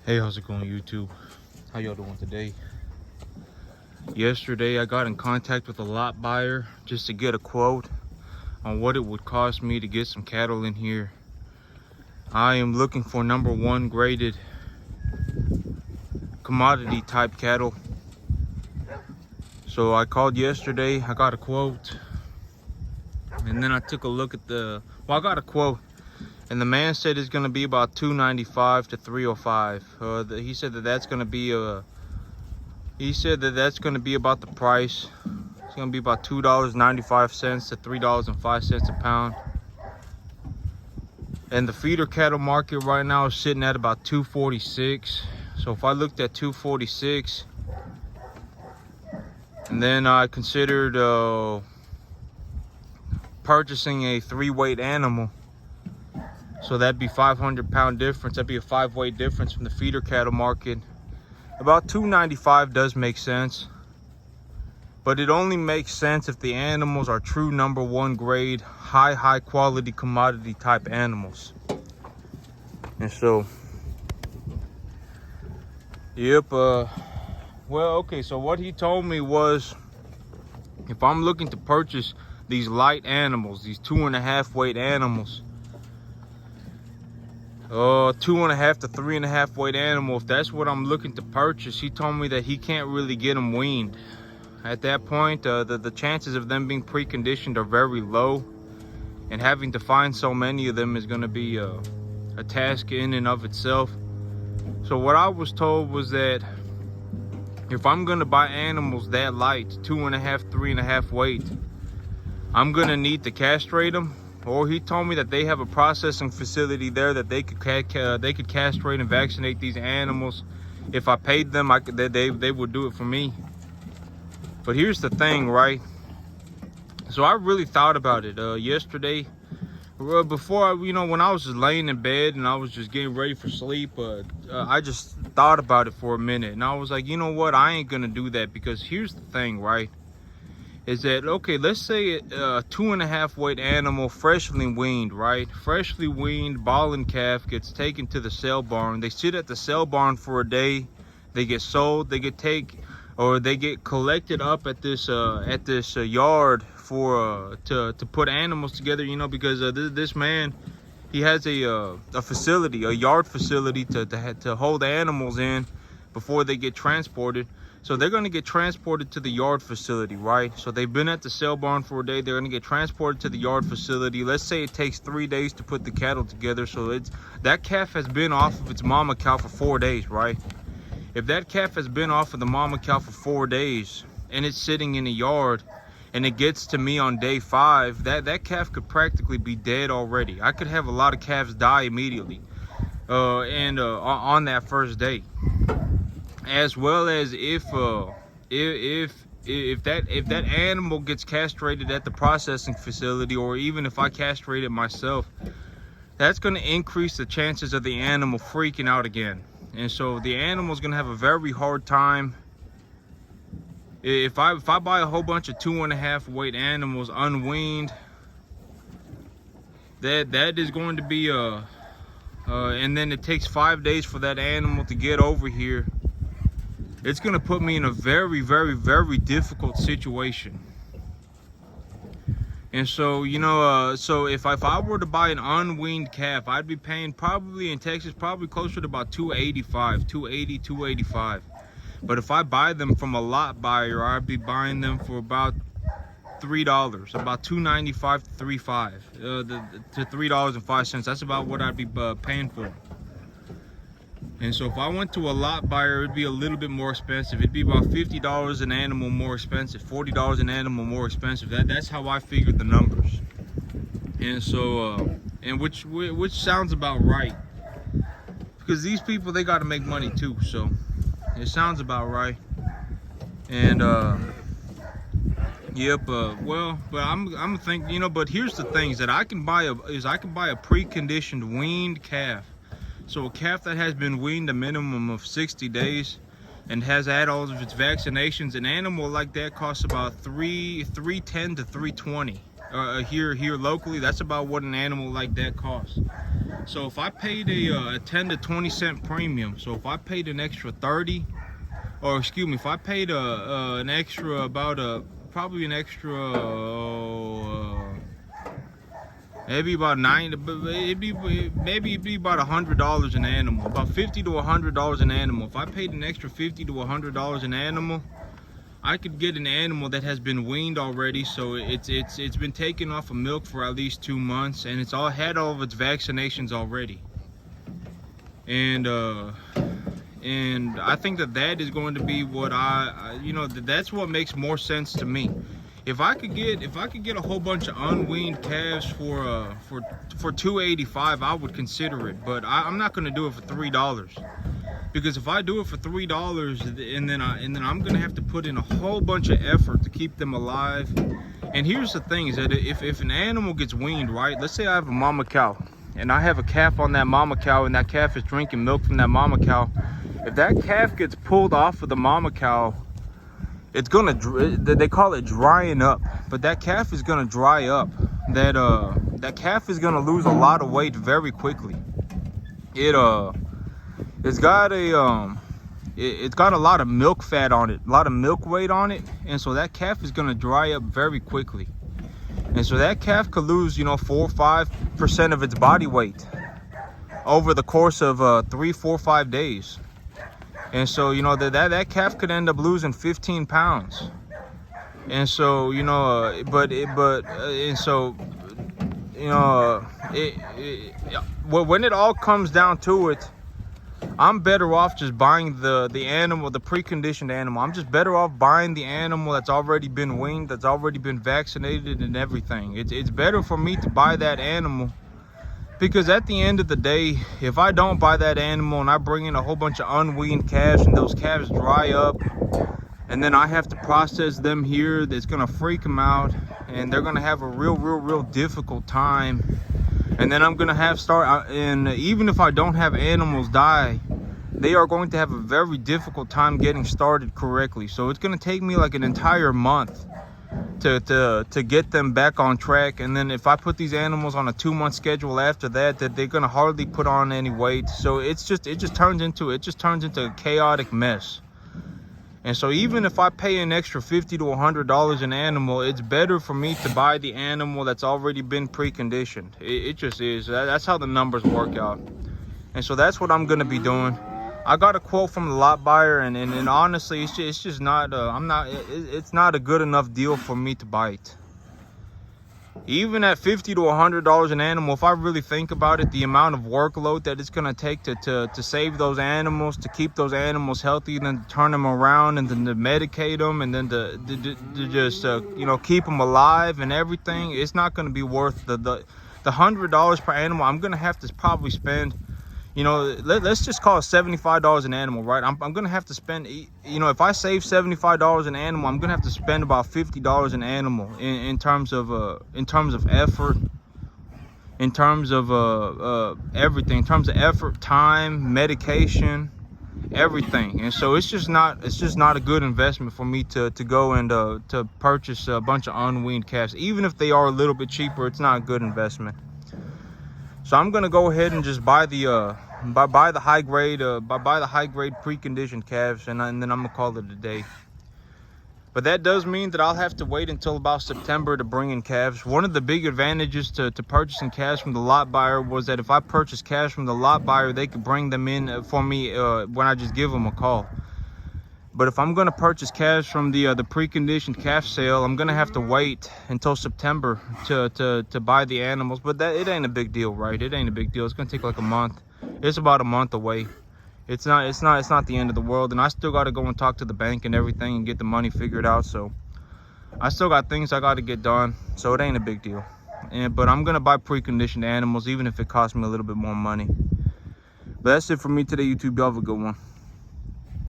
Hey, how's it going, YouTube? How y'all doing today? Yesterday I got in contact with a lot buyer just to get a quote on what it would cost me to get some cattle in here. I am looking for #1 graded commodity type cattle. So I called yesterday, I got a quote, and then I took a look at I got a quote, and the man said it's gonna be about $295 to $305. He said that's gonna be that's gonna be about the price. It's gonna be about $2.95 to $3.05 a pound. And the feeder cattle market right now is sitting at about 246. So if I looked at 246, and then I considered purchasing a 3-weight animal, so that'd be 500-pound difference. That'd be a 5-weight difference from the feeder cattle market. About $295 does make sense, but it only makes sense if the animals are true #1 grade, high quality commodity type animals. And so, yep, well, okay, so what he told me was, if I'm looking to purchase these light animals, these 2.5 weight animals, 2.5 to 3.5 weight animal, if that's what I'm looking to purchase, he told me that he can't really get them weaned. At that point, the chances of them being preconditioned are very low, and having to find so many of them is going to be a task in and of itself. So what I was told was that if I'm going to buy animals that light, 2.5, 3.5 weight, I'm going to need to castrate them. Or he told me that they have a processing facility there that they could castrate and vaccinate these animals. If I paid them, they would do it for me. But here's the thing, right? So I really thought about it yesterday. Before, when I was just laying in bed and I was just getting ready for sleep, I just thought about it for a minute. And I was like, you know what? I ain't going to do that, because here's the thing, right? Is that, okay, let's say a 2.5 weight animal, freshly weaned, right? Freshly weaned balling calf gets taken to the sale barn. They sit at the sale barn for a day. They get sold. They get collected up at this yard for to put animals together, because this man, he has a facility, a yard facility to hold animals in before they get transported. So they're going to get transported to the yard facility, right? So they've been at the sale barn for a day. They're going to get transported to the yard facility. Let's say it takes 3 days to put the cattle together. So that calf has been off of its mama cow for 4 days, right? If that calf has been off of the mama cow for 4 days and it's sitting in the yard and it gets to me on day 5, that calf could practically be dead already. I could have a lot of calves die immediately on that first day. As well as if that animal gets castrated at the processing facility, or even if I castrate it myself, that's going to increase the chances of the animal freaking out again. And so the animal's going to have a very hard time. If I buy a whole bunch of 2.5 weight animals unweaned, that is going to be and then it takes 5 days for that animal to get over here. It's going to put me in a very difficult situation. And so, so if I were to buy an unweaned calf, I'd be paying probably in Texas closer to about $280. But if I buy them from a lot buyer, I'd be buying them for about $3, about $2.95 to $3.05, to $3.05. That's about what I'd be paying for them. And so if I went to a lot buyer, it'd be a little bit more expensive. It'd be about $50 an animal more expensive, $40 an animal more expensive. That's how I figured the numbers. And so, and which sounds about right, because these people, they got to make money too. So it sounds about right. And yep. Well, but I'm thinking, but here's the things that I can buy a preconditioned weaned calf. So a calf that has been weaned a minimum of 60 days and has had all of its vaccinations, an animal like that costs about $310 to $320. Here locally, that's about what an animal like that costs. So if I paid a 10 to 20 cent premium, so if I paid an extra 30, or excuse me, if I paid an extra about probably an extra maybe about maybe it'd be about $100 an animal, about $50 to $100 an animal. If I paid an extra $50 to $100 an animal, I could get an animal that has been weaned already, so it's been taken off of milk for at least 2 months, and it's all had all of its vaccinations already. And I think that is going to be what that's what makes more sense to me. If I could get a whole bunch of unweaned calves for $2.85, I would consider it. But I'm not going to do it for $3, because if I do it for $3, and then I'm going to have to put in a whole bunch of effort to keep them alive. And here's the thing: is that if an animal gets weaned, right? Let's say I have a mama cow, and I have a calf on that mama cow, and that calf is drinking milk from that mama cow. If that calf gets pulled off of the mama cow, it's gonna, they call it drying up, but that calf is gonna dry up. That calf is gonna lose a lot of weight very quickly. It's got a lot of milk fat on it, a lot of milk weight on it, and so that calf is gonna dry up very quickly. And so that calf could lose, 4 or 5% of its body weight over the course of 3, 4, 5 days. And so, that calf could end up losing 15 pounds. And so, when it all comes down to it, I'm better off just buying the animal, the preconditioned animal. I'm just better off buying the animal that's already been weaned, that's already been vaccinated and everything. It's better for me to buy that animal. Because at the end of the day, if I don't buy that animal and I bring in a whole bunch of unweaned calves and those calves dry up, and then I have to process them here, that's gonna freak them out, and they're gonna have a real difficult time. And then I'm gonna and even if I don't have animals die, they are going to have a very difficult time getting started correctly. So it's gonna take me like an entire month to get them back on track. And then if I put these animals on a 2-month schedule after that they're gonna hardly put on any weight. So it just turns into a chaotic mess. And so even if I pay an extra $50 to $100 an animal, it's better for me to buy the animal that's already been preconditioned. It just is. That's how the numbers work out. And so that's what I'm gonna be doing. I got a quote from the lot buyer, and honestly, it's just not. It's not a good enough deal for me to buy it. Even at $50 to $100 an animal, if I really think about it, the amount of workload that it's gonna take to save those animals, to keep those animals healthy, and then to turn them around, and then to medicate them, and then to just keep them alive and everything, it's not gonna be worth the $100 per animal. I'm gonna have to probably spend, let's just call it $75 an animal, right? I'm gonna have to spend, if I save $75 an animal, I'm gonna have to spend about $50 an animal in terms of effort, in terms of everything, in terms of effort, time, medication, everything. And so it's just not a good investment for me to go and to purchase a bunch of unweaned calves. Even if they are a little bit cheaper, it's not a good investment. So I'm gonna go ahead and just buy the high grade preconditioned calves, and then I'm gonna call it a day. But that does mean that I'll have to wait until about September to bring in calves. One of the big advantages to purchasing calves from the lot buyer was that if I purchase calves from the lot buyer, they could bring them in for me when I just give them a call. But if I'm gonna purchase calves from the preconditioned calf sale, I'm gonna have to wait until September to buy the animals. But it ain't a big deal, right? It ain't a big deal. It's gonna take like a month. It's about a month away. It's not the end of the world. And I still gotta go and talk to the bank and everything and get the money figured out. So I still got things I gotta get done. So it ain't a big deal. But I'm gonna buy preconditioned animals, even if it costs me a little bit more money. But that's it for me today, YouTube. Y'all have a good one.